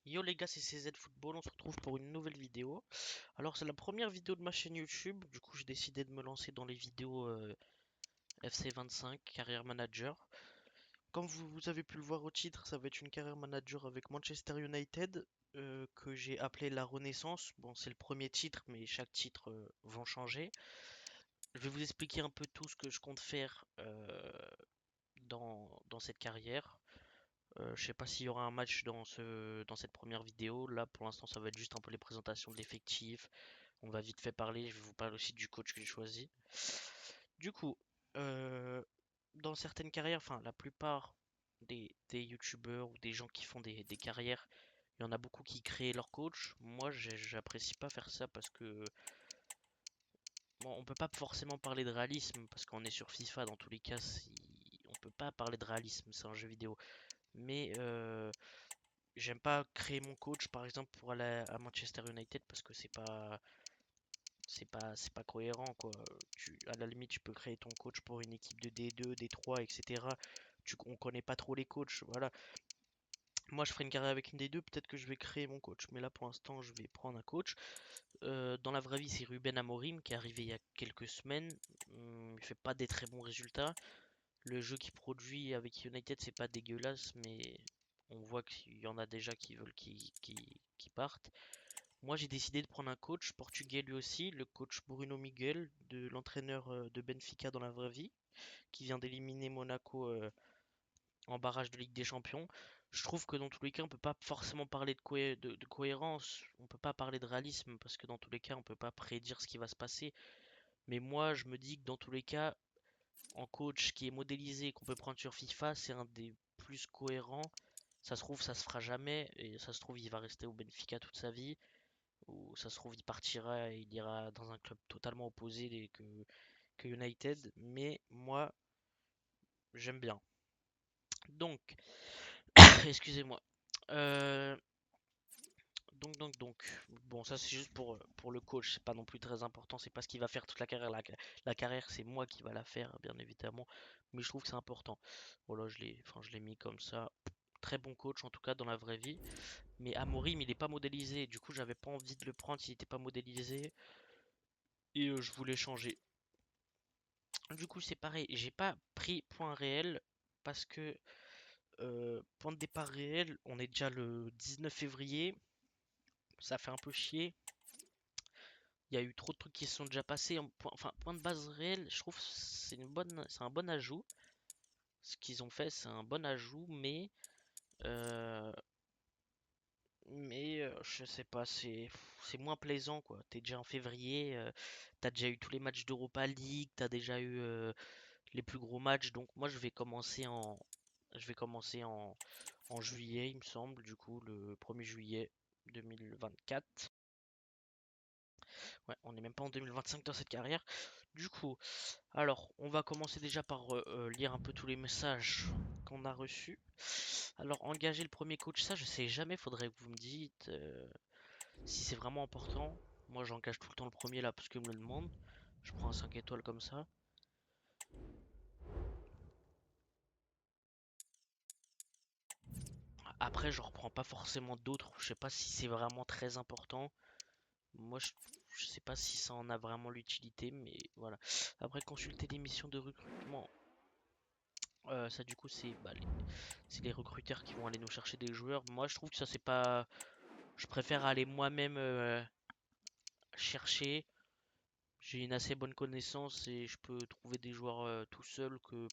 Yo les gars, c'est CZ Football, on se retrouve pour une nouvelle vidéo. Alors c'est la première vidéo de ma chaîne YouTube, du coup j'ai décidé de me lancer dans les vidéos FC25, Carrière Manager. Comme vous avez pu le voir au titre, ça va être une carrière manager avec Manchester United, que j'ai appelé la Renaissance. Bon, c'est le premier titre, mais chaque titre vont changer. Je vais vous expliquer un peu tout ce que je compte faire dans cette carrière. Je sais pas s'il y aura un match dans cette première vidéo. Là, pour l'instant, ça va être juste un peu les présentations de l'effectif. On va vite fait parler. Je vais vous parler aussi du coach que j'ai choisi. Du coup, euh, dans certaines carrières, enfin, la plupart des youtubeurs ou des gens qui font des carrières, il y en a beaucoup qui créent leur coach. Moi, j'apprécie pas faire ça parce que bon, on peut pas forcément parler de réalisme parce qu'on est sur FIFA. Dans tous les cas, on peut pas parler de réalisme. C'est un jeu vidéo. Mais j'aime pas créer mon coach par exemple pour aller à Manchester United parce que c'est pas cohérent quoi. À la limite tu peux créer ton coach pour une équipe de D2, D3, etc. On connaît pas trop les coachs, voilà. Moi je ferai une carrière avec une D2, peut-être que je vais créer mon coach, mais là pour l'instant je vais prendre un coach. Dans la vraie vie c'est Ruben Amorim qui est arrivé il y a quelques semaines. Il fait pas des très bons résultats. Le jeu qu'il produit avec United c'est pas dégueulasse, mais on voit qu'il y en a déjà qui veulent qu'il parte. Moi, j'ai décidé de prendre un coach portugais lui aussi, le coach Bruno Miguel, de l'entraîneur de Benfica dans la vraie vie, qui vient d'éliminer Monaco en barrage de Ligue des Champions. Je trouve que dans tous les cas, on peut pas forcément parler de cohérence, on peut pas parler de réalisme, parce que dans tous les cas, on peut pas prédire ce qui va se passer. Mais moi, je me dis que dans tous les cas, en coach qui est modélisé et qu'on peut prendre sur FIFA, c'est un des plus cohérents. Ça se trouve, ça se fera jamais, et ça se trouve, il va rester au Benfica toute sa vie. Ou ça se trouve, il partira et il ira dans un club totalement opposé que United. Mais moi, j'aime bien. Donc, excusez-moi. Euh, donc, bon, ça c'est juste pour le coach, c'est pas non plus très important, c'est pas ce qui va faire toute la carrière. La carrière, c'est moi qui va la faire, bien évidemment, mais je trouve que c'est important. Voilà, je l'ai mis comme ça. Très bon coach en tout cas dans la vraie vie. Mais Amorim, il est pas modélisé, du coup, j'avais pas envie de le prendre s'il était pas modélisé et je voulais changer. Du coup, c'est pareil, j'ai pas pris point réel parce que point de départ réel, on est déjà le 19 février, ça fait un peu chier. Il y a eu trop de trucs qui se sont déjà passés. Enfin, point de base réel, je trouve c'est un bon ajout. Ce qu'ils ont fait, c'est un bon ajout, euh, mais je sais pas, c'est moins plaisant quoi. T'es déjà en février, t'as déjà eu tous les matchs d'Europa League, t'as déjà eu les plus gros matchs. Donc moi, je vais commencer en juillet, il me semble, du coup, le 1er juillet 2024. Ouais, on n'est même pas en 2025 dans cette carrière. Du coup, alors, on va commencer déjà par lire un peu tous les messages qu'on a reçus. Alors, engager le premier coach, ça, je sais jamais, faudrait que vous me dites si c'est vraiment important. Moi, j'engage tout le temps le premier là parce qu'il me le demande. Je prends un 5 étoiles comme ça. Après, je reprends pas forcément d'autres. Je sais pas si c'est vraiment très important. Moi, je sais pas si ça en a vraiment l'utilité, mais voilà. Après, consulter les missions de recrutement. Ça, du coup, c'est les recruteurs qui vont aller nous chercher des joueurs. Moi, je trouve que ça, c'est pas. Je préfère aller moi-même chercher. J'ai une assez bonne connaissance et je peux trouver des joueurs tout seul que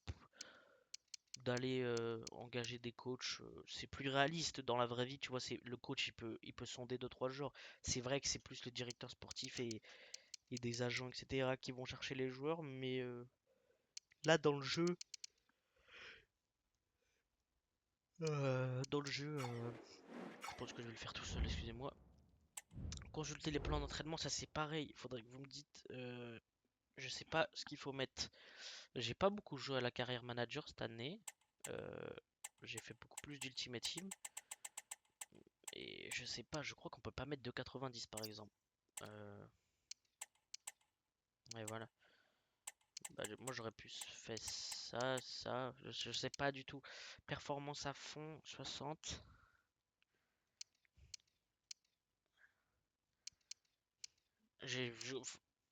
d'aller engager des coachs. C'est plus réaliste dans la vraie vie, tu vois. Le coach, il peut sonder deux trois joueurs. C'est vrai que c'est plus le directeur sportif et des agents, etc., qui vont chercher les joueurs. Mais là, dans le jeu, je pense que je vais le faire tout seul, excusez-moi. Consulter les plans d'entraînement, ça c'est pareil. Il faudrait que vous me dites, je sais pas ce qu'il faut mettre. J'ai pas beaucoup joué à la carrière manager cette année. Euh, j'ai fait beaucoup plus d'Ultimate Team. Et je sais pas, je crois qu'on peut pas mettre de 90 par exemple. Euh, et voilà. Bah, moi j'aurais pu faire ça. Je sais pas du tout. Performance à fond, 60.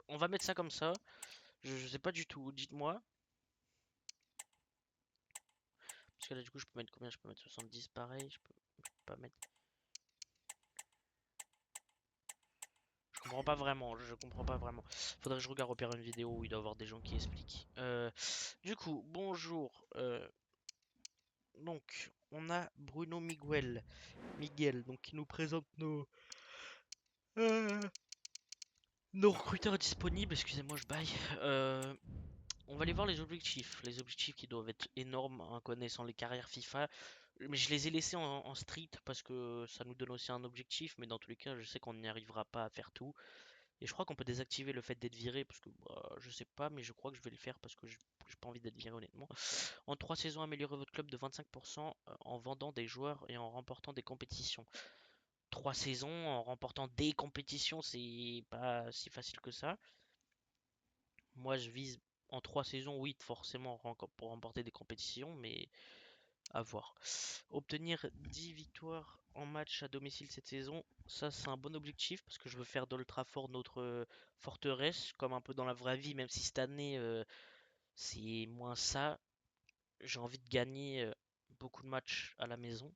On va mettre ça comme ça. Je sais pas du tout. Dites-moi. Parce que là, du coup, je peux mettre combien? Je peux mettre 70 pareil. Je peux pas mettre. Je comprends pas vraiment. Je comprends pas vraiment. Faudrait que je regarde repérer une vidéo où il doit y avoir des gens qui expliquent. Du coup, bonjour. Donc, on a Bruno Miguel. Miguel, donc qui nous présente euh, nos recruteurs disponibles. Excusez-moi, je baille. On va aller voir les objectifs. Les objectifs qui doivent être énormes, en connaissant les carrières FIFA. Mais je les ai laissés en street parce que ça nous donne aussi un objectif. Mais dans tous les cas, je sais qu'on n'y arrivera pas à faire tout. Et je crois qu'on peut désactiver le fait d'être viré parce que bah, je sais pas, mais je crois que je vais le faire parce que j'ai pas envie d'être viré honnêtement. En 3 saisons, améliorez votre club de 25% en vendant des joueurs et en remportant des compétitions. 3 saisons en remportant des compétitions, c'est pas si facile que ça. Moi, je vise en 3 saisons, oui, forcément pour remporter des compétitions, mais à voir. Obtenir 10 victoires en match à domicile cette saison, ça c'est un bon objectif parce que je veux faire d'Old Trafford notre forteresse, comme un peu dans la vraie vie, même si cette année c'est moins ça. J'ai envie de gagner beaucoup de matchs à la maison.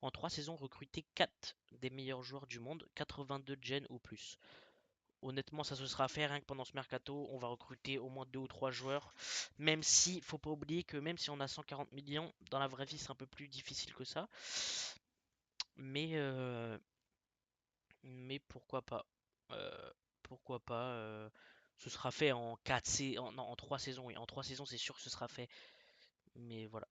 En 3 saisons, recruter 4 des meilleurs joueurs du monde, 82 gen ou plus. Honnêtement, ça se sera fait rien que pendant ce mercato. On va recruter au moins 2 ou 3 joueurs. Même si, faut pas oublier que même si on a 140 millions, dans la vraie vie, c'est un peu plus difficile que ça. Mais, euh, mais pourquoi pas? Pourquoi pas? Ce sera fait en 4 non, en 3 saisons, oui. En 3 saisons, c'est sûr que ce sera fait. Mais voilà.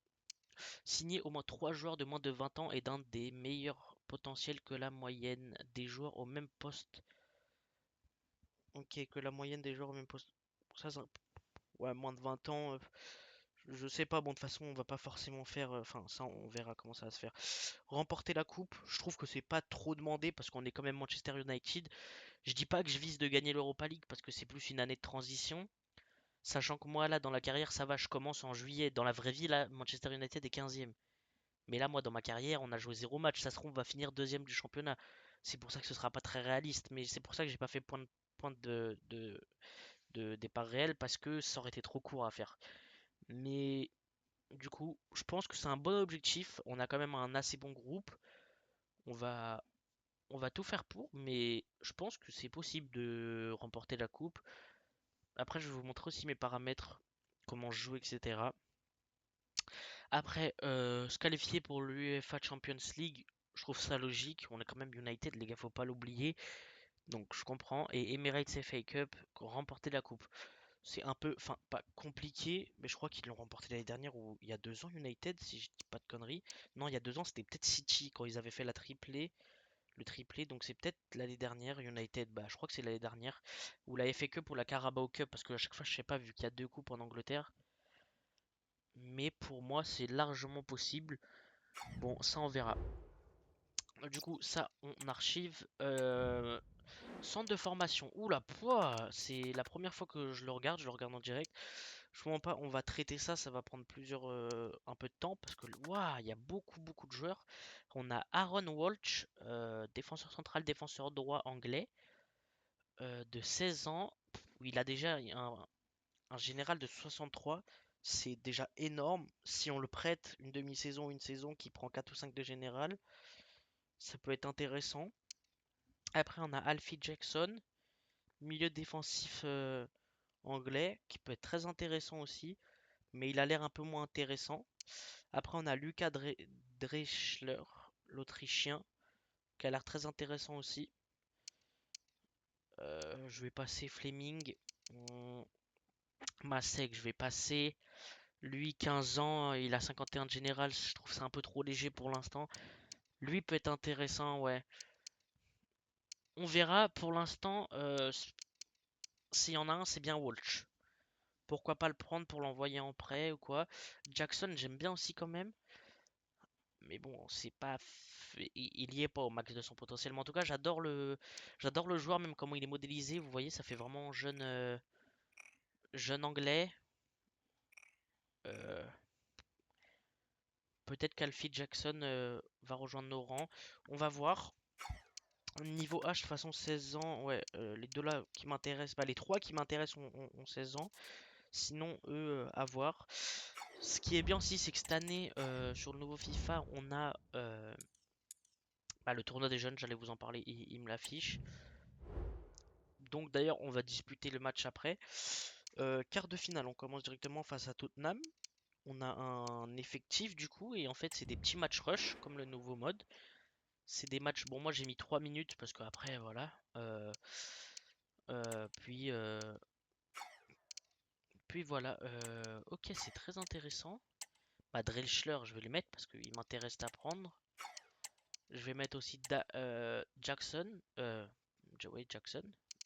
Signer au moins 3 joueurs de moins de 20 ans et d'un des meilleurs potentiels que la moyenne des joueurs au même poste. Ok, que la moyenne des joueurs au même poste. Ça, ouais, moins de 20 ans. Je sais pas, bon, de toute façon, on va pas forcément faire. Enfin, ça, on verra comment ça va se faire. Remporter la coupe, je trouve que c'est pas trop demandé parce qu'on est quand même Manchester United. Je dis pas que je vise de gagner l'Europa League parce que c'est plus une année de transition. Sachant que moi, là, dans la carrière, ça va, je commence en juillet. Dans la vraie vie, là, Manchester United est 15e. Mais là, moi, dans ma carrière, on a joué 0 match. Ça se trouve, on va finir deuxième du championnat. C'est pour ça que ce sera pas très réaliste. Mais c'est pour ça que j'ai pas fait point de départ réel parce que ça aurait été trop court à faire. Mais du coup, je pense que c'est un bon objectif. On a quand même un assez bon groupe. On va, on va tout faire pour, mais je pense que c'est possible de remporter la coupe. Après, je vais vous montrer aussi mes paramètres, comment je joue, etc. Après, se qualifier pour l'UEFA Champions League, je trouve ça logique. On est quand même United, les gars, faut pas l'oublier. Donc je comprends. Et Emirates FA Cup, remporter la coupe. C'est un peu, enfin, pas compliqué, mais je crois qu'ils l'ont remporté l'année dernière ou il y a 2 ans, United, si je dis pas de conneries. Non, il y a 2 ans, c'était peut-être City quand ils avaient fait le triplé, donc c'est peut-être l'année dernière, United, bah je crois que c'est l'année dernière, ou la FA Cup ou la Carabao Cup, parce que à chaque fois, je sais pas, vu qu'il y a 2 coupes en Angleterre, mais pour moi, c'est largement possible. Bon, ça, on verra. Du coup, ça, on archive. Centre de formation. Oula, pouah, c'est la première fois que je le regarde en direct. Je comprends pas, on va traiter ça, ça va prendre un peu de temps parce que waouh, il y a beaucoup de joueurs. On a Aaron Walsh, défenseur central, défenseur droit anglais, de 16 ans. Où il a déjà un général de 63. C'est déjà énorme. Si on le prête une demi-saison, une saison qui prend 4 ou 5 de général, ça peut être intéressant. Après, on a Alfie Jackson, milieu défensif anglais, qui peut être très intéressant aussi, mais il a l'air un peu moins intéressant. Après, on a Lucas Dreschler, l'Autrichien, qui a l'air très intéressant aussi. Je vais passer Fleming. Masek, je vais passer. Lui, 15 ans, il a 51 de général, je trouve ça un peu trop léger pour l'instant. Lui peut être intéressant, ouais. On verra pour l'instant. S'il y en a un, c'est bien Walsh. Pourquoi pas le prendre pour l'envoyer en prêt ou quoi. Jackson, j'aime bien aussi quand même. Mais bon, c'est pas. Il y est pas au max de son potentiel. Mais en tout cas, j'adore le joueur, même comment il est modélisé. Vous voyez, ça fait vraiment jeune, jeune anglais. Euh, Peut-être qu'Alfie Jackson va rejoindre nos rangs. On va voir. Niveau H, de toute façon, 16 ans, ouais, les deux là qui m'intéressent, bah les trois qui m'intéressent ont 16 ans. Sinon, eux, à voir. Ce qui est bien aussi, c'est que cette année, sur le nouveau FIFA, on a bah, le tournoi des jeunes, j'allais vous en parler, il me l'affiche. Donc d'ailleurs, on va disputer le match après. Quart de finale, on commence directement face à Tottenham. On a un effectif du coup, et en fait, c'est des petits matchs rush, comme le nouveau mode. C'est des matchs, bon, moi j'ai mis 3 minutes parce qu'après, voilà. Puis, puis voilà. Ok, c'est très intéressant. Bah, Drellschler, je vais les mettre parce qu'il m'intéresse d'apprendre. Je vais mettre aussi Jackson. Ouais, Jackson.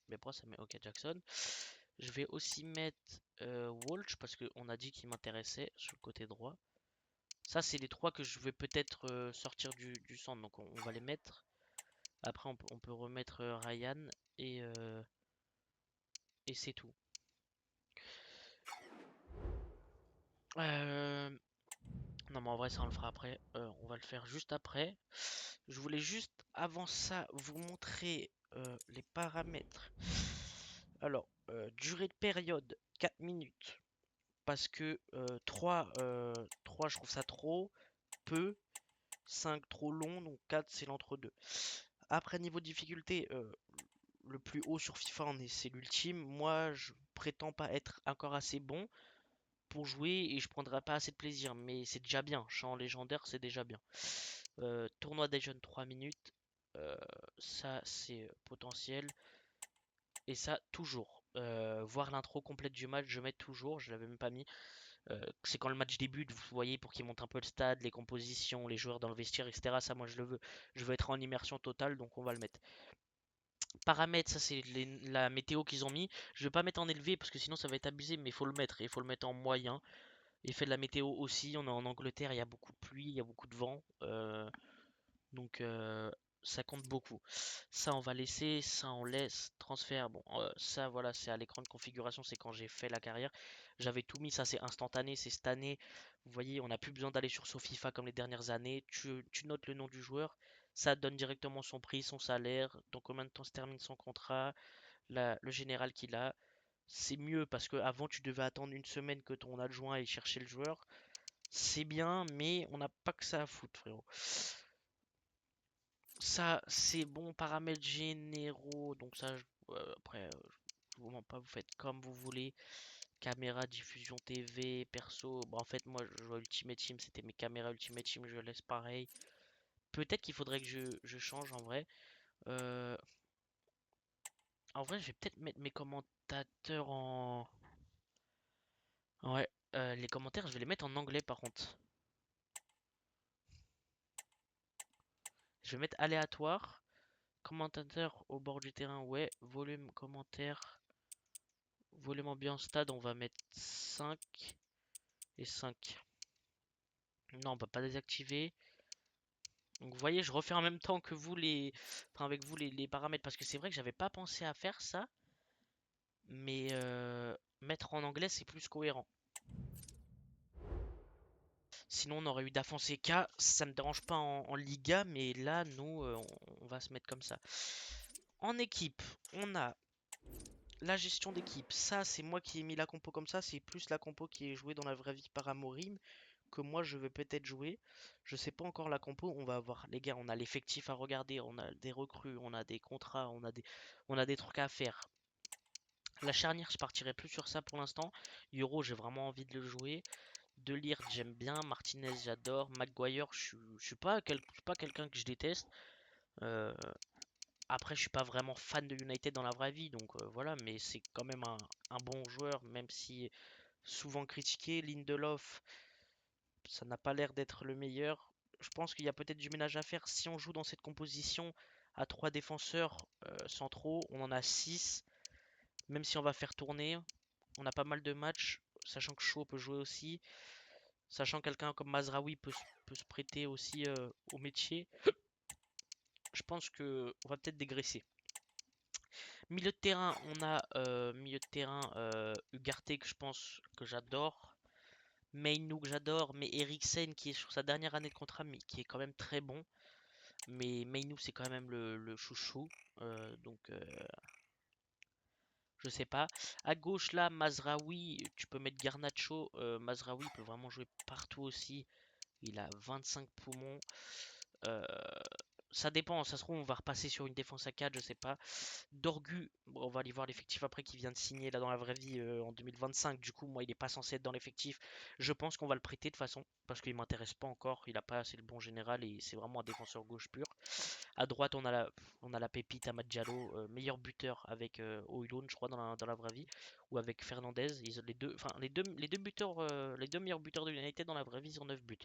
Mais pourquoi ça met OK Jackson. Je vais aussi mettre Walsh parce qu'on a dit qu'il m'intéressait sur le côté droit. Ça, c'est les trois que je vais peut-être sortir du centre. Donc on va les mettre. Après, on peut remettre Ryan et c'est tout. Euh, Non, mais en vrai, ça on le fera après. On va le faire juste après. Je voulais juste, avant ça, vous montrer les paramètres. Alors, durée de période, 4 minutes. Parce que 3, je trouve ça trop peu. 5, trop long. Donc 4, c'est l'entre-deux. Après, niveau difficulté, le plus haut sur FIFA, c'est l'ultime. Moi, je prétends pas être encore assez bon pour jouer et je prendrai pas assez de plaisir. Mais c'est déjà bien. Champ légendaire, c'est déjà bien. Tournoi des jeunes 3 minutes. euh, Ça, c'est potentiel. Et ça, toujours. Voir l'intro complète du match, je mets toujours. Je l'avais même pas mis. C'est quand le match débute, vous voyez, pour qu'il monte un peu le stade, les compositions, les joueurs dans le vestiaire, etc. Ça, moi, je le veux. Je veux être en immersion totale, donc on va le mettre. Paramètres, ça, c'est la météo qu'ils ont mis. Je vais pas mettre en élevé parce que sinon ça va être abusé, mais il faut le mettre. Il faut le mettre en moyen. Effet de la météo aussi. On est en Angleterre, il y a beaucoup de pluie, il y a beaucoup de vent. Donc ça compte beaucoup. Ça on va laisser, ça on laisse. Transfert, bon ça voilà c'est à l'écran de configuration, c'est quand j'ai fait la carrière. J'avais tout mis, ça c'est instantané, c'est cette année. Vous voyez, on n'a plus besoin d'aller sur SoFIFA comme les dernières années. Tu notes le nom du joueur, ça donne directement son prix, son salaire, dans combien de temps se termine son contrat, le général qu'il a. C'est mieux parce que avant tu devais attendre une semaine que ton adjoint ait cherché le joueur. C'est bien, mais on n'a pas que ça à foutre, frérot. Ça, c'est bon, paramètres généraux. Donc ça, après, je vous mens pas, vous faites comme vous voulez. Caméra, diffusion TV, perso. Bon, en fait, moi, je vois Ultimate Team, c'était mes caméras Ultimate Team, je laisse pareil. Peut-être qu'il faudrait que je change en vrai. Euh, En vrai, je vais peut-être mettre mes commentateurs en... Ouais, les commentaires, je vais les mettre en anglais par contre. Je vais mettre aléatoire. Commentateur au bord du terrain, ouais. Volume, commentaire. Volume ambiance stade, on va mettre 5 et 5. Non, on peut pas désactiver. Donc vous voyez, je refais en même temps que vous enfin avec vous les paramètres parce que c'est vrai que j'avais pas pensé à faire ça, mais mettre en anglais c'est plus cohérent. Sinon on aurait eu d'Afonseca, ça me dérange pas en Liga, mais là nous on va se mettre comme ça. En équipe, on a la gestion d'équipe. Ça c'est moi qui ai mis la compo comme ça, c'est plus la compo qui est jouée dans la vraie vie par Amorim que moi je vais peut-être jouer. Je sais pas encore la compo, on va avoir les gars, on a l'effectif à regarder, on a des recrues, on a des contrats, on a des trucs à faire. La charnière, je partirai plus sur ça pour l'instant. Euro, j'ai vraiment envie de le jouer. De lire, j'aime bien. Martinez, j'adore. Maguire, je suis pas quelqu'un que je déteste. Euh, Après, je suis pas vraiment fan de United dans la vraie vie, donc voilà, mais c'est quand même un bon joueur, même si souvent critiqué. Lindelof, ça n'a pas l'air d'être le meilleur. Je pense qu'il y a peut-être du ménage à faire si on joue dans cette composition à 3 défenseurs centraux. On en a 6. Même si on va faire tourner, on a pas mal de matchs. Sachant que Shaw peut jouer aussi. Sachant que quelqu'un comme Mazraoui peut se prêter aussi au métier. Je pense que on va peut-être dégraisser. Milieu de terrain, on a milieu de terrain Ugarte que je pense que j'adore. Mainu que j'adore, mais Eriksen qui est sur sa dernière année de contrat mais qui est quand même très bon. Mais Mainu, c'est quand même le chouchou. Donc, je sais pas. À gauche, là, Mazraoui, tu peux mettre Garnacho. Mazraoui peut vraiment jouer partout aussi. Il a 25 poumons. Euh, Ça dépend, ça se trouve, on va repasser sur une défense à 4, je sais pas. Dorgu, bon, on va aller voir l'effectif après qui vient de signer là dans la vraie vie en 2025. Du coup, moi, il est pas censé être dans l'effectif. Je pense qu'on va le prêter de toute façon parce qu'il m'intéresse pas encore. Il a pas assez le bon général et c'est vraiment un défenseur gauche pur. À droite, on a la pépite Amad Diallo, meilleur buteur avec Højlund, je crois, dans la vraie vie, ou avec Fernandez. Les deux, enfin, les deux buteurs, les deux meilleurs buteurs de United dans la vraie vie, ils ont 9 buts.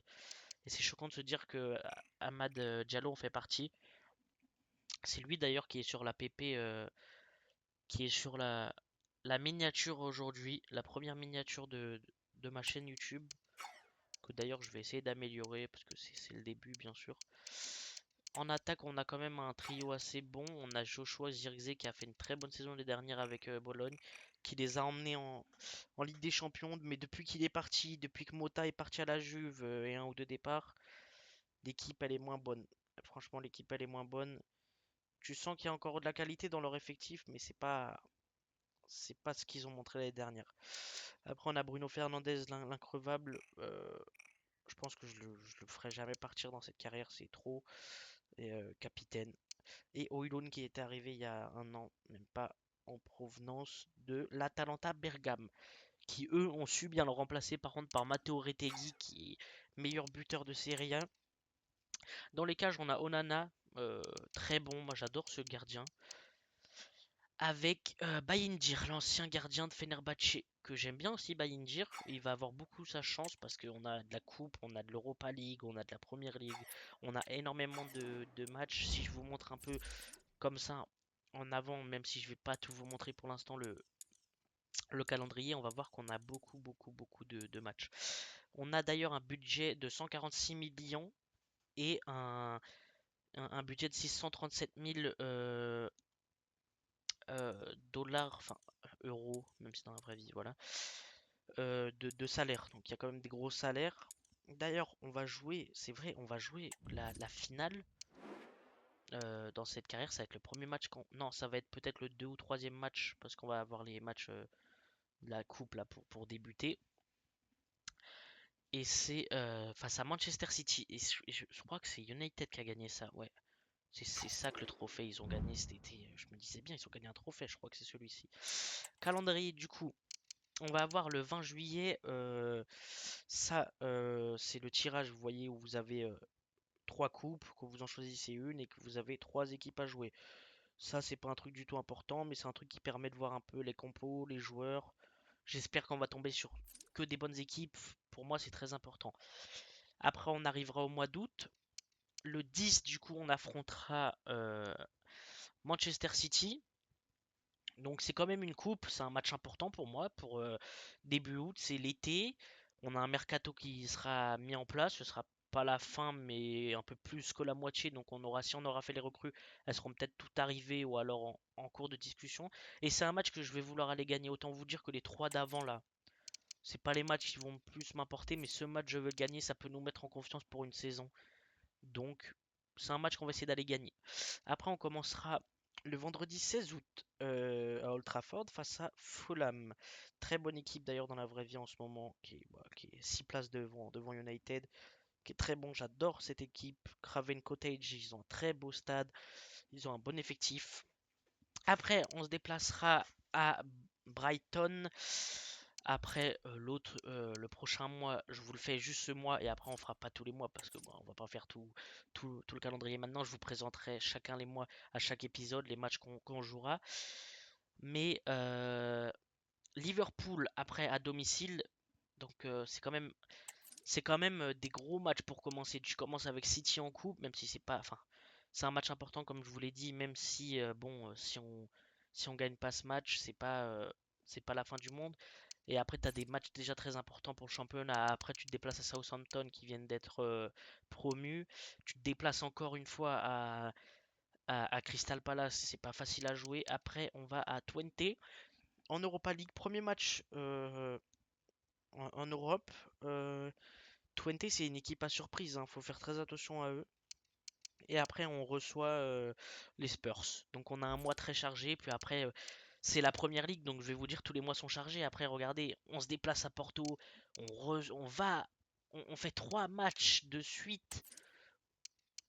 Et c'est choquant de se dire que Amad Diallo en fait partie. C'est lui d'ailleurs qui est sur la PP, qui est sur la miniature aujourd'hui, la première miniature de ma chaîne YouTube, que d'ailleurs je vais essayer d'améliorer parce que c'est le début bien sûr. En attaque, on a quand même un trio assez bon. On a Joshua Zirkzee qui a fait une très bonne saison l'année dernière avec Bologne, qui les a emmenés en Ligue des Champions. Mais depuis qu'il est parti, depuis que Mota est parti à la Juve et un ou deux départs, l'équipe elle est moins bonne. Franchement, l'équipe elle est moins bonne. Tu sens qu'il y a encore de la qualité dans leur effectif, mais c'est pas ce qu'ils ont montré l'année dernière. Après, on a Bruno Fernandes, l'increvable. Je pense que je le ferai jamais partir dans cette carrière, c'est trop. Et, capitaine. Et Højlund qui était arrivé il y a un an, même pas, en provenance de l'Atalanta Bergame, qui eux ont su bien le remplacer par contre par Matteo Retegui, qui est meilleur buteur de Serie A. Dans les cages, on a Onana, très bon, moi j'adore ce gardien. Avec Bayindir, l'ancien gardien de Fenerbahçe, que j'aime bien aussi Bayindir. Il va avoir beaucoup sa chance parce qu'on a de la Coupe, on a de l'Europa League, on a de la Premier League, on a énormément de matchs. Si je vous montre un peu comme ça en avant, même si je vais pas tout vous montrer pour l'instant le calendrier, on va voir qu'on a beaucoup, beaucoup, beaucoup de matchs. On a d'ailleurs un budget de 146 millions et un budget de 637 000 dollars, enfin euros, même si dans la vraie vie, voilà, de salaire. Donc il y a quand même des gros salaires. D'ailleurs, on va jouer, c'est vrai, on va jouer la finale dans cette carrière. Ça va être le premier match. Non, ça va être peut-être le 2 ou 3e match parce qu'on va avoir les matchs de la coupe là pour débuter. Et c'est face à Manchester City. Et je crois que c'est United qui a gagné ça. Ouais, c'est ça que le trophée ils ont gagné cet été. Je me disais bien, ils ont gagné un trophée. Je crois que c'est celui-ci. Calendrier du coup. On va avoir le 20 juillet. Ça, c'est le tirage, vous voyez, où vous avez 3 coupes, que vous en choisissez une et que vous avez 3 équipes à jouer. Ça, c'est pas un truc du tout important, mais c'est un truc qui permet de voir un peu les compos, les joueurs. J'espère qu'on va tomber sur que des bonnes équipes. Pour moi, c'est très important. Après, on arrivera au mois d'août. Le 10, du coup, on affrontera Manchester City. Donc c'est quand même une coupe, c'est un match important pour moi. Pour début août, c'est l'été. On a un mercato qui sera mis en place. Ce sera pas la fin, mais un peu plus que la moitié. Donc si on aura fait les recrues, elles seront peut-être toutes arrivées ou alors en cours de discussion. Et c'est un match que je vais vouloir aller gagner. Autant vous dire que les 3 d'avant là, c'est pas les matchs qui vont plus m'importer, mais ce match je veux le gagner, ça peut nous mettre en confiance pour une saison. Donc c'est un match qu'on va essayer d'aller gagner. Après, on commencera le vendredi 16 août à Old Trafford face à Fulham. Très bonne équipe d'ailleurs dans la vraie vie en ce moment, qui est 6 places devant United, qui est très bon. J'adore cette équipe. Craven Cottage, ils ont un très beau stade, ils ont un bon effectif. Après, on se déplacera à Brighton. Après, le prochain mois, je vous le fais juste ce mois et après on fera pas tous les mois parce que bon, on va pas faire tout le calendrier maintenant. Je vous présenterai chacun les mois à chaque épisode, les matchs qu'on jouera. Mais Liverpool après à domicile, donc c'est quand même des gros matchs pour commencer. Tu commences avec City en coupe, même si c'est pas, enfin, c'est un match important comme je vous l'ai dit, même si bon, si on gagne pas ce match, c'est pas la fin du monde. Et après, tu as des matchs déjà très importants pour le championnat. Après, tu te déplaces à Southampton qui viennent d'être promus. Tu te déplaces encore une fois à Crystal Palace. C'est pas facile à jouer. Après, on va à Twente en Europa League. Premier match en Europe. Twente, c'est une équipe à surprise, hein. Faut faire très attention à eux. Et après, on reçoit les Spurs. Donc on a un mois très chargé. Puis après, c'est la première ligue. Donc je vais vous dire, tous les mois sont chargés. Après, regardez, on se déplace à Porto. On va. On fait 3 matchs de suite.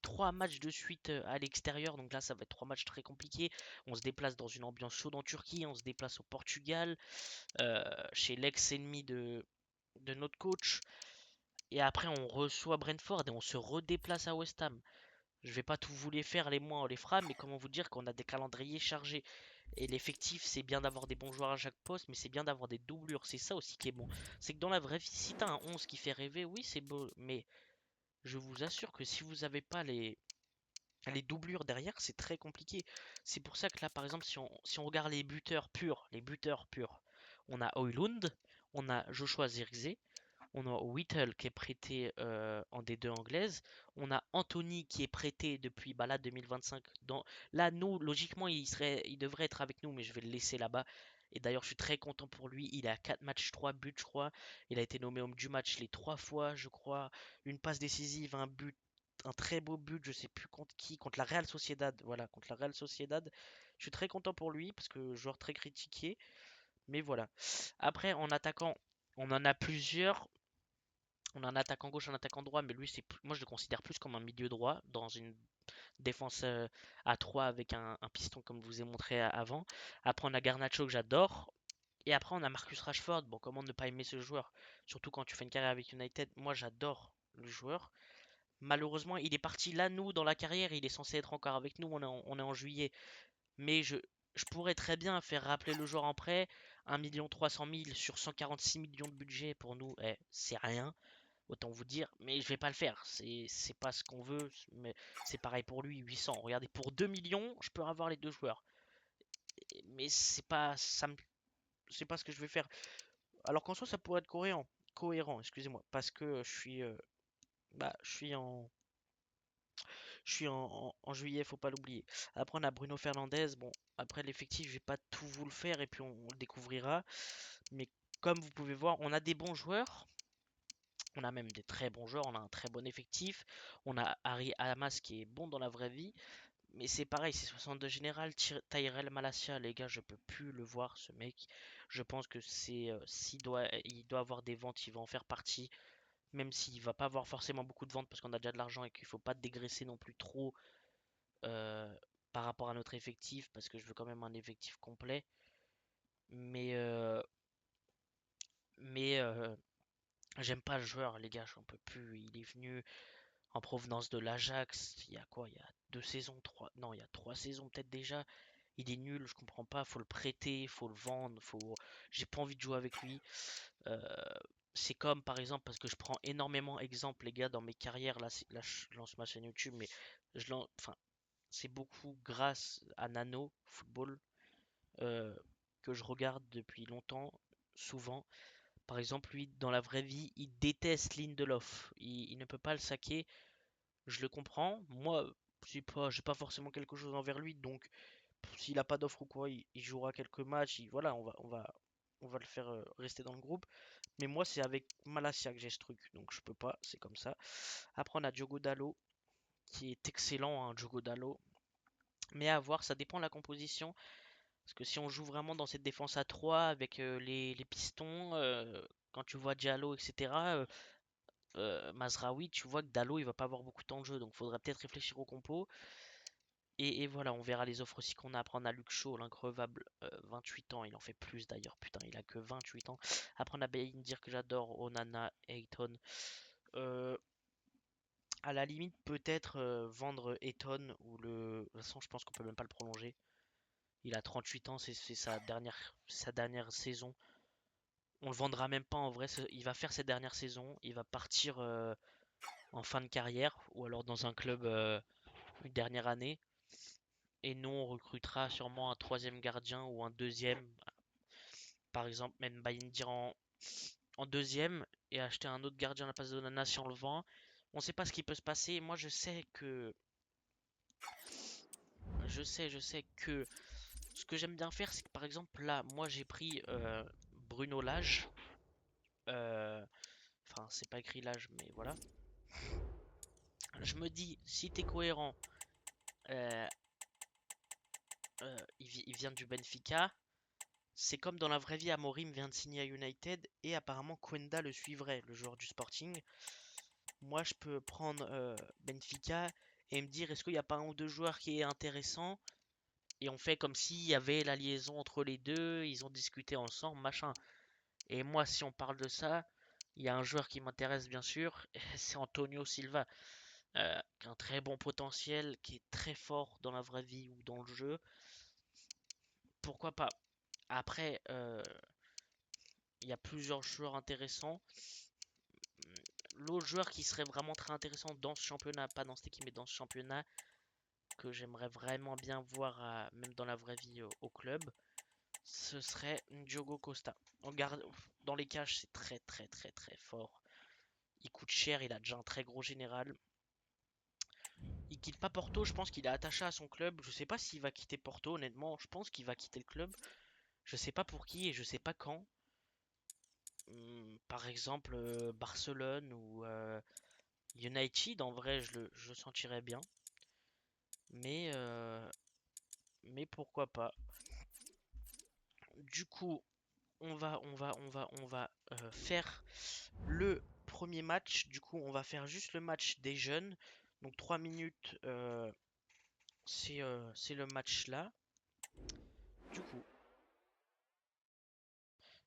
3 matchs de suite à l'extérieur. Donc là, ça va être 3 matchs très compliqués. On se déplace dans une ambiance chaude en Turquie. On se déplace au Portugal. Chez l'ex-ennemi de notre coach. Et après, on reçoit Brentford et on se redéplace à West Ham. Je vais pas tout vous les faire, les mois, on les fera, mais comment vous dire qu'on a des calendriers chargés. Et l'effectif, c'est bien d'avoir des bons joueurs à chaque poste, mais c'est bien d'avoir des doublures. C'est ça aussi qui est bon. C'est que dans la vraie vie, si t'as un 11 qui fait rêver, oui, c'est beau, mais je vous assure que si vous avez pas les doublures derrière, c'est très compliqué. C'est pour ça que là, par exemple, si on regarde les buteurs purs, on a Højlund, on a Joshua Zirkzee, on a Whittle qui est prêté en D2 anglaise. On a Anthony qui est prêté depuis bah là 2025. Là, nous, logiquement, il devrait être avec nous, mais je vais le laisser là-bas. Et d'ailleurs, je suis très content pour lui. Il a 4 matchs, 3 buts, je crois. Il a été nommé homme du match les 3 fois, je crois. Une passe décisive, un but, un très beau but, je sais plus contre qui, contre la Real Sociedad. Voilà, contre la Real Sociedad. Je suis très content pour lui parce que joueur très critiqué. Mais voilà. Après, en attaquant, on en a plusieurs. On a un attaquant gauche, un attaquant droit, mais lui, moi je le considère plus comme un milieu droit dans une défense à 3 avec un piston comme je vous ai montré avant. Après, on a Garnacho que j'adore. Et après, on a Marcus Rashford. Bon, comment ne pas aimer ce joueur? Surtout quand tu fais une carrière avec United. Moi, j'adore le joueur. Malheureusement, il est parti là, nous, dans la carrière. Il est censé être encore avec nous. On est en juillet. Mais je pourrais très bien faire rappeler le joueur en prêt. 1 300 000 sur 146 millions de budget pour nous, c'est rien. Autant vous dire, mais je vais pas le faire. C'est pas ce qu'on veut, mais c'est pareil pour lui, 800. Regardez, pour 2 millions, je peux avoir les deux joueurs. Mais c'est pas ce que je vais faire. Alors qu'en soi, ça pourrait être cohérent, excusez-moi, parce que je suis en juillet, faut pas l'oublier. Après, on a Bruno Fernandes. Bon, après l'effectif, je vais pas tout vous le faire et puis on le découvrira. Mais comme vous pouvez voir, on a des bons joueurs. On a même des très bons joueurs, on a un très bon effectif. On a Harry Hamas qui est bon dans la vraie vie. Mais c'est pareil, c'est 62 général. Tyrell Malacia, les gars, je peux plus le voir, ce mec. Je pense que il doit avoir des ventes, il va en faire partie. Même s'il va pas avoir forcément beaucoup de ventes parce qu'on a déjà de l'argent et qu'il faut pas dégraisser non plus trop euh, par rapport à notre effectif. Parce que je veux quand même un effectif complet. Mais, euh, mais j'aime pas le joueur, les gars, j'en peux plus. Il est venu en provenance de l'Ajax. Il y a quoi? Il y a 2 saisons, trois. Non, il y a 3 saisons peut-être déjà. Il est nul, je comprends pas. Faut le prêter, faut le vendre, J'ai pas envie de jouer avec lui. Euh, c'est comme par exemple parce que je prends énormément exemple les gars dans mes carrières. Là, je lance ma chaîne YouTube, mais enfin, c'est beaucoup grâce à Nano Football euh, que je regarde depuis longtemps, souvent. Par exemple, lui, dans la vraie vie, il déteste Lindelof. Il ne peut pas le saquer. Je le comprends. Moi, j'ai pas forcément quelque chose envers lui, donc s'il a pas d'offre ou quoi, il jouera quelques matchs. Voilà, on va le faire rester dans le groupe. Mais moi, c'est avec Malasia que j'ai ce truc, donc je peux pas, c'est comme ça. Après, on a Diogo Dalot, qui est excellent, hein, Diogo Dalot. Mais à voir, ça dépend de la composition. Parce que si on joue vraiment dans cette défense à 3 avec les pistons, quand tu vois Diallo, etc., Mazraoui, tu vois que Dalot, il va pas avoir beaucoup de temps de jeu. Donc, faudrait peut-être réfléchir au compo. Et voilà, on verra les offres aussi qu'on a. Après, on a Luke Shaw, l'increvable, 28 ans. Il en fait plus d'ailleurs, putain, il a que 28 ans. Après, on a Dire que j'adore, Onana, Ayton. Euh, à la limite, peut-être vendre Ayton ou le. De toute façon, je pense qu'on peut même pas le prolonger. Il a 38 ans, c'est sa dernière saison. On le vendra même pas en vrai. Il va faire cette dernière saison. Il va partir en fin de carrière ou alors dans un club une dernière année. Et nous, on recrutera sûrement un troisième gardien ou un deuxième. Par exemple, même Bayindir en deuxième et acheter un autre gardien à la place de Nana si on le vend. On ne sait pas ce qui peut se passer. Moi, je sais que ce que j'aime bien faire, c'est que par exemple, là, moi, j'ai pris Bruno Lage. Enfin, c'est pas écrit Lage, mais voilà. Je me dis, si t'es cohérent, euh, il vient du Benfica. C'est comme dans la vraie vie, Amorim vient de signer à United et apparemment Kwenda le suivrait, le joueur du Sporting. Moi, je peux prendre Benfica et me dire, est-ce qu'il n'y a pas un ou deux joueurs qui est intéressant? Et on fait comme s'il y avait la liaison entre les deux, ils ont discuté ensemble, machin. Et moi, si on parle de ça, il y a un joueur qui m'intéresse bien sûr, c'est Antonio Silva, qui a un très bon potentiel, qui est très fort dans la vraie vie ou dans le jeu. Pourquoi pas? Après, il y a plusieurs joueurs intéressants. L'autre joueur qui serait vraiment très intéressant dans ce championnat, pas dans cette équipe, mais dans ce championnat, que j'aimerais vraiment bien voir, même dans la vraie vie au club, ce serait Diogo Costa. Dans les cages, c'est très très très très fort. Il coûte cher, il a déjà un très gros général. Il quitte pas Porto, je pense qu'il est attaché à son club. Je sais pas s'il va quitter Porto, honnêtement. Je pense qu'il va quitter le club. Je sais pas pour qui et je sais pas quand. Par exemple, Barcelone ou United, en vrai, je le sentirais bien. Mais, euh, mais pourquoi pas. Du coup, on va faire le premier match. Du coup, on va faire juste le match des jeunes. Donc 3 minutes, c'est le match là. Du coup,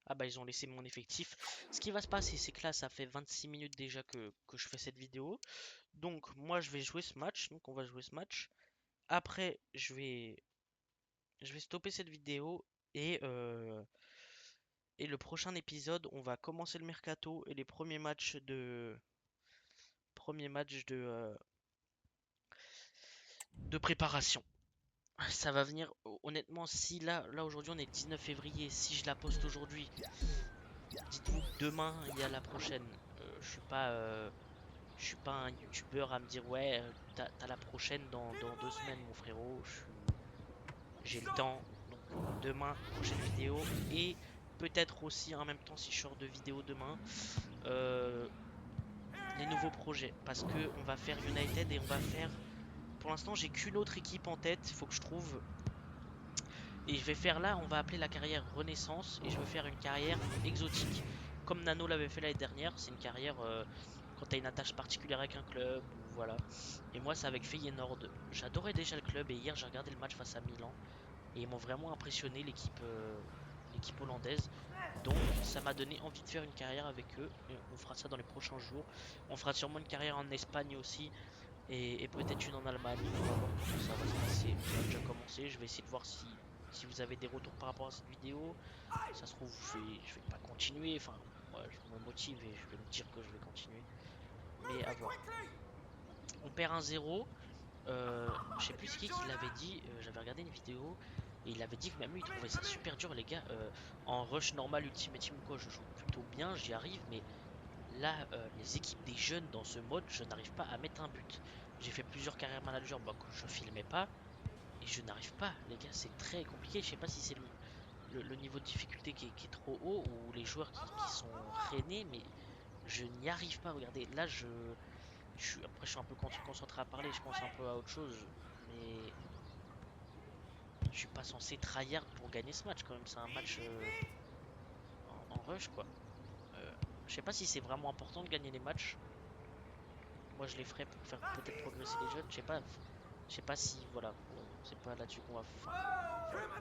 ah bah ils ont laissé mon effectif. Ce qui va se passer, c'est que là, ça fait 26 minutes déjà que je fais cette vidéo. Donc moi, je vais jouer ce match. Donc on va jouer ce match. Après, je vais stopper cette vidéo et le prochain épisode, on va commencer le mercato et les premiers matchs de préparation. Ça va venir, honnêtement, si là aujourd'hui on est le 19 février, si je la poste aujourd'hui, dites-vous que demain il y a la prochaine. Je suis pas un youtubeur à me dire ouais, t'as la prochaine dans 2 semaines, mon frérot. J'ai le temps. Donc demain, prochaine vidéo. Et peut-être aussi en même temps, si je sors de vidéo demain, euh, les nouveaux projets. Parce que on va faire United et on va faire. Pour l'instant, j'ai qu'une autre équipe en tête. Il faut que je trouve. Et je vais faire là, on va appeler la carrière Renaissance. Et je veux faire une carrière exotique. Comme Nano l'avait fait l'année dernière. C'est une carrière quand tu as une attache particulière avec un club. Ou voilà. Et moi, c'est avec Feyenoord. J'adorais déjà le club. Et hier, j'ai regardé le match face à Milan. Et ils m'ont vraiment impressionné, l'équipe hollandaise. Donc, ça m'a donné envie de faire une carrière avec eux. Et on fera ça dans les prochains jours. On fera sûrement une carrière en Espagne aussi. Et peut-être une en Allemagne. On va voir comment ça va se passer. On a déjà commencé. Je vais essayer de voir si vous avez des retours par rapport à cette vidéo. Ça se trouve, je vais pas continuer. Enfin, moi, je me motive et je vais me dire que je vais continuer. Mais à voir. On perd un 0. Je sais plus qui l'avait dit. J'avais regardé une vidéo et il avait dit que même lui il trouvait ça super dur, les gars. En rush normal, Ultimate Team ou quoi, je joue plutôt bien, j'y arrive, mais là, les équipes des jeunes dans ce mode, je n'arrive pas à mettre un but. J'ai fait plusieurs carrières manager bah, que je filmais pas et je n'arrive pas, les gars, c'est très compliqué. Je sais pas si c'est le niveau de difficulté qui est trop haut ou les joueurs qui sont freinés, mais je n'y arrive pas. Regardez, là, après, je suis un peu concentré à parler, je pense un peu à autre chose, mais je suis pas censé tryhard pour gagner ce match quand même. C'est un match en rush quoi. Euh, je sais pas si c'est vraiment important de gagner les matchs. Moi je les ferais pour faire peut-être progresser les jeunes. Je sais pas si voilà. Bon, c'est pas là-dessus qu'on va. Enfin,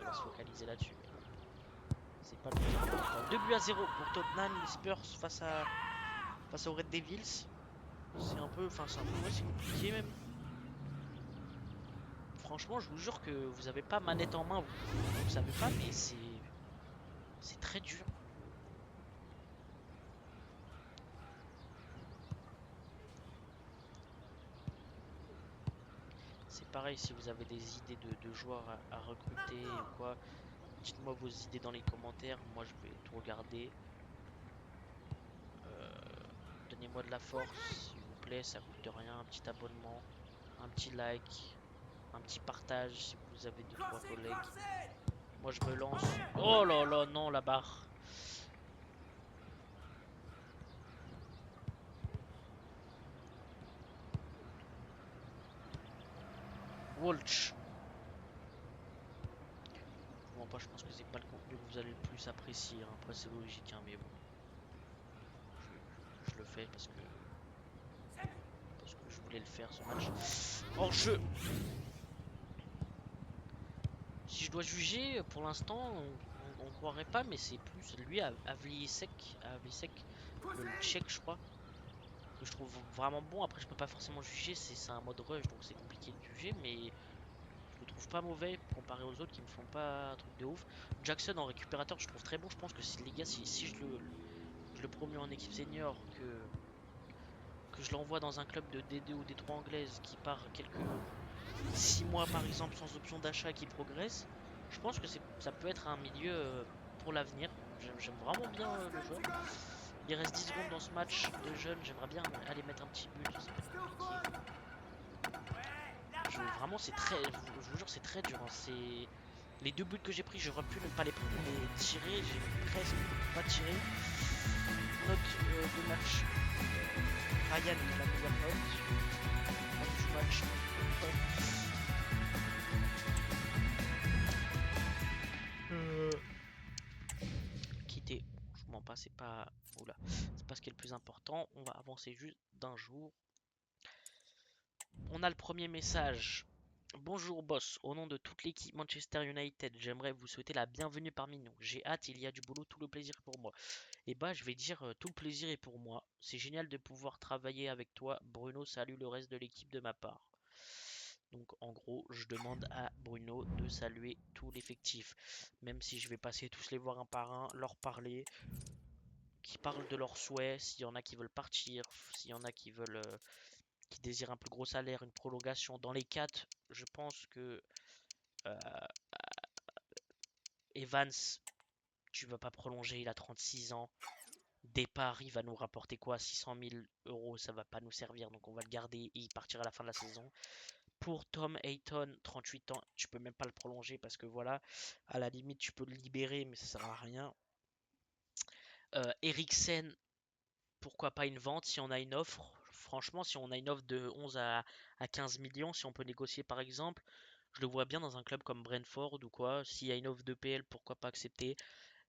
on va se focaliser là-dessus. Mais c'est pas le plus important. 2 buts à 0 pour Tottenham. Les Spurs face aux Red Devils. C'est un peu. Enfin, ouais, c'est compliqué même. Franchement, je vous jure que vous avez pas manette en main. Vous savez pas, mais c'est très dur. C'est pareil, si vous avez des idées de joueurs à recruter ou quoi, dites-moi vos idées dans les commentaires. Moi, je vais tout regarder. Euh, Donnez-moi de la force, s'il vous plaît. Ça coûte rien. Un petit abonnement, un petit like, un petit partage si vous avez deux trois collègues. Moi, je me lance. Oh là là, non, la barre. Walsh. Bon, pas, je pense que c'est pas le contenu que vous allez le plus apprécier, hein. Après, c'est logique, hein, mais bon, je le fais parce que je voulais le faire ce match. Hors jeu. Si je dois juger, pour l'instant, on croirait pas, mais c'est plus lui, Avlisek, le tchèque, je crois, que je trouve vraiment bon. Après, je peux pas forcément juger, c'est un mode rush, donc c'est compliqué de juger, mais je le trouve pas mauvais comparé aux autres qui me font pas un truc de ouf. Jackson en récupérateur, je trouve très bon. Je pense que si les gars, si je le promets en équipe senior, que je l'envoie dans un club de D2 ou D3 anglaise qui part quelques 6 mois par exemple sans option d'achat qui progresse, je pense que ça peut être un milieu pour l'avenir. J'aime vraiment bien le joueur. Il reste 10 secondes dans ce match de jeunes, j'aimerais bien aller mettre un petit but, ça peut être compliqué. Vraiment, c'est très, je vous jure, c'est très dur, hein. C'est les deux buts que j'ai pris, j'aurais pu ne pas les prendre, mais tirer, j'ai presque pas tiré. Note de match, Ryan, la meilleure note. Note du match, quitter. Je m'en passe, c'est pas. Oula, c'est pas ce qui est le plus important. On va avancer juste d'un jour. On a le premier message. Bonjour boss, au nom de toute l'équipe Manchester United, j'aimerais vous souhaiter la bienvenue parmi nous. J'ai hâte, il y a du boulot, tout le plaisir est pour moi. Et bah je vais dire tout le plaisir est pour moi. C'est génial de pouvoir travailler avec toi. Bruno, salut le reste de l'équipe de ma part. Donc en gros, je demande à Bruno de saluer tout l'effectif. Même si je vais passer tous les voir un par un, leur parler, qui parlent de leurs souhaits, s'il y en a qui veulent partir, s'il y en a qui veulent qui désirent un plus gros salaire, une prolongation. Dans les quatre, je pense que euh, Evans, tu vas pas prolonger, il a 36 ans. Départ, il va nous rapporter quoi? 600 000 euros, ça va pas nous servir, donc on va le garder et il partira à la fin de la saison. Pour Tom Hayton, 38 ans, tu peux même pas le prolonger parce que voilà, à la limite, tu peux le libérer, mais ça sert à rien. Eriksen, pourquoi pas une vente si on a une offre? Franchement, si on a une offre de 11 à 15 millions, si on peut négocier par exemple, je le vois bien dans un club comme Brentford ou quoi. S'il y a une offre de PL, pourquoi pas accepter?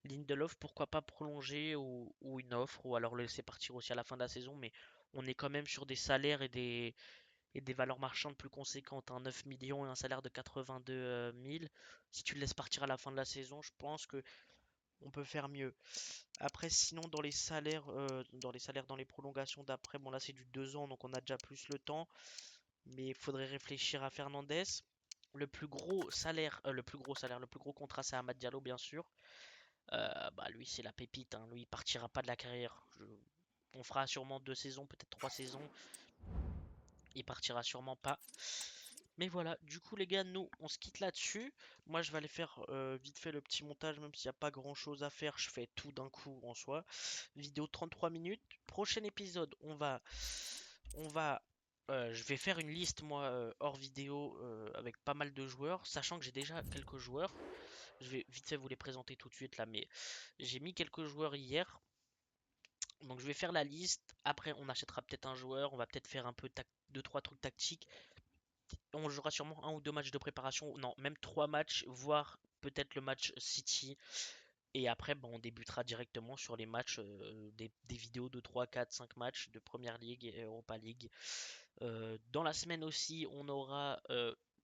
Lindelof, pourquoi pas prolonger ou une offre, ou alors le laisser partir aussi à la fin de la saison, mais on est quand même sur des salaires et des valeurs marchandes plus conséquentes, hein, 9 millions et un salaire de 82 000. Si tu le laisses partir à la fin de la saison, je pense que on peut faire mieux. Après, sinon, dans les prolongations d'après, bon là c'est du 2 ans, donc on a déjà plus le temps, mais il faudrait réfléchir à Fernandez. Le plus gros contrat, c'est Amad Diallo, bien sûr. Bah lui, c'est la pépite, hein. Lui, il partira pas de la carrière. On fera sûrement 2 saisons, peut-être 3 saisons. Il partira sûrement pas. Mais voilà, du coup les gars, nous on se quitte là-dessus. Moi je vais aller faire vite fait le petit montage, même s'il n'y a pas grand-chose à faire, je fais tout d'un coup en soi. Vidéo de 33 minutes. Prochain épisode, je vais faire une liste moi hors vidéo avec pas mal de joueurs, sachant que j'ai déjà quelques joueurs. Je vais vite fait vous les présenter tout de suite là, mais j'ai mis quelques joueurs hier. Donc je vais faire la liste. Après on achètera peut-être un joueur, on va peut-être faire un peu deux trois trucs tactiques. On jouera sûrement un ou deux matchs de préparation, non, même trois matchs, voire peut-être le match City. Et après, on débutera directement sur les matchs, des vidéos de 3, 4, 5 matchs de Première League et Europa League. Dans la semaine aussi, on aura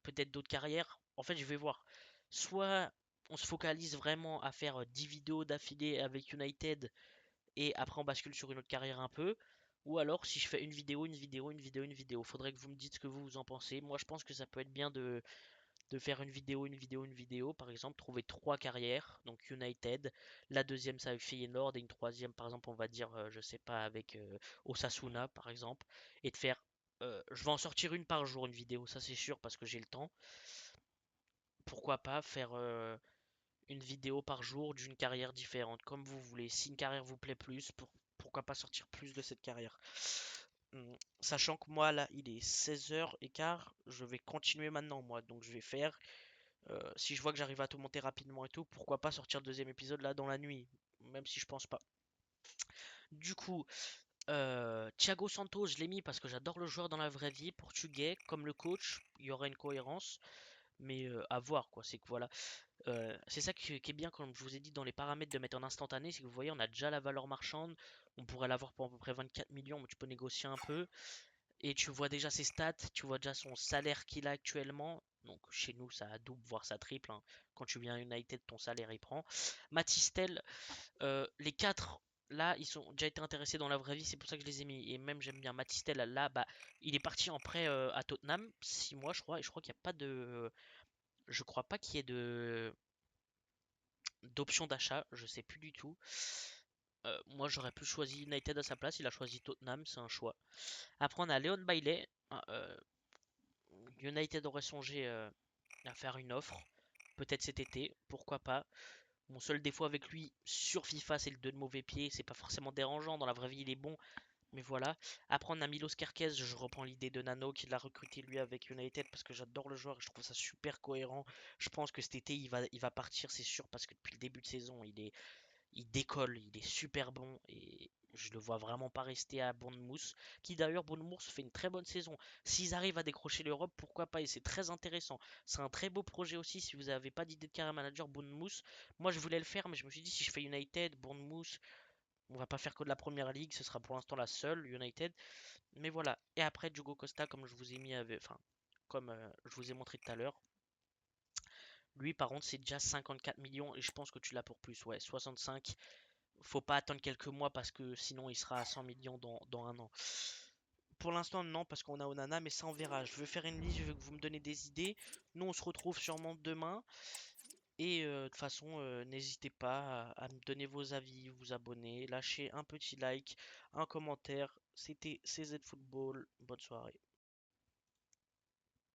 peut-être d'autres carrières. En fait, je vais voir. Soit on se focalise vraiment à faire 10 vidéos d'affilée avec United et après on bascule sur une autre carrière un peu. Ou alors si je fais une vidéo, une vidéo, une vidéo, une vidéo. Faudrait que vous me dites ce que vous en pensez. Moi je pense que ça peut être bien de faire une vidéo, une vidéo, une vidéo. Par exemple, trouver trois carrières. Donc United. La deuxième ça avec Feyenoord. Et une troisième par exemple on va dire, je sais pas, avec Osasuna par exemple. Et de faire... je vais en sortir une par jour, une vidéo, ça c'est sûr parce que j'ai le temps. Pourquoi pas faire une vidéo par jour d'une carrière différente, comme vous voulez. Si une carrière vous plaît plus, pourquoi pas sortir plus de cette carrière. Sachant que moi là il est 16h15, je vais continuer maintenant moi, donc je vais faire, si je vois que j'arrive à tout monter rapidement et tout, pourquoi pas sortir le deuxième épisode là dans la nuit, même si je pense pas. Du coup, Thiago Santos, je l'ai mis parce que j'adore le joueur dans la vraie vie, portugais, comme le coach, il y aura une cohérence, mais à voir quoi. C'est que voilà, c'est ça qui est bien, comme je vous ai dit, dans les paramètres de mettre en instantané, c'est que vous voyez, on a déjà la valeur marchande, on pourrait l'avoir pour à peu près 24 millions, mais tu peux négocier un peu, et tu vois déjà ses stats, tu vois déjà son salaire qu'il a actuellement. Donc chez nous, ça double, voire ça triple, hein. Quand tu viens à United, ton salaire il prend. Matistel, les quatre là, ils sont déjà été intéressés dans la vraie vie, c'est pour ça que je les ai mis. Et même j'aime bien Matistel là, bah, il est parti en prêt à Tottenham, 6 mois je crois, et je crois qu'il n'y a pas de. Je crois pas qu'il y ait de d'option d'achat, je sais plus du tout. Moi j'aurais pu choisir United à sa place, il a choisi Tottenham, c'est un choix. Après on a Leon Bailey, hein, United aurait songé à faire une offre, peut-être cet été, pourquoi pas. Mon seul défaut avec lui sur FIFA, c'est le 2 de mauvais pied. C'est pas forcément dérangeant. Dans la vraie vie, il est bon. Mais voilà. Après, on a Milos Kerkez. Je reprends l'idée de Nano qui l'a recruté lui avec United parce que j'adore le joueur et je trouve ça super cohérent. Je pense que cet été, il va partir, c'est sûr, parce que depuis le début de saison, il décolle, il est super bon et je le vois vraiment pas rester à Bournemouth, qui d'ailleurs Bournemouth fait une très bonne saison. S'ils arrivent à décrocher l'Europe, pourquoi pas? Et c'est très intéressant. C'est un très beau projet aussi. Si vous n'avez pas d'idée de carrière manager Bournemouth, moi je voulais le faire, mais je me suis dit si je fais United, Bournemouth, on va pas faire que de la première ligue, ce sera pour l'instant la seule United. Mais voilà. Et après Diogo Costa, comme je vous ai mis, enfin comme je vous ai montré tout à l'heure. Lui, par contre, c'est déjà 54 millions et je pense que tu l'as pour plus. Ouais, 65. Faut pas attendre quelques mois parce que sinon il sera à 100 millions dans un an. Pour l'instant, non, parce qu'on a Onana, mais ça on verra. Je veux faire une liste, je veux que vous me donnez des idées. Nous, on se retrouve sûrement demain. Et de toute façon, n'hésitez pas à me donner vos avis, vous abonner, lâcher un petit like, un commentaire. C'était CZ Football. Bonne soirée.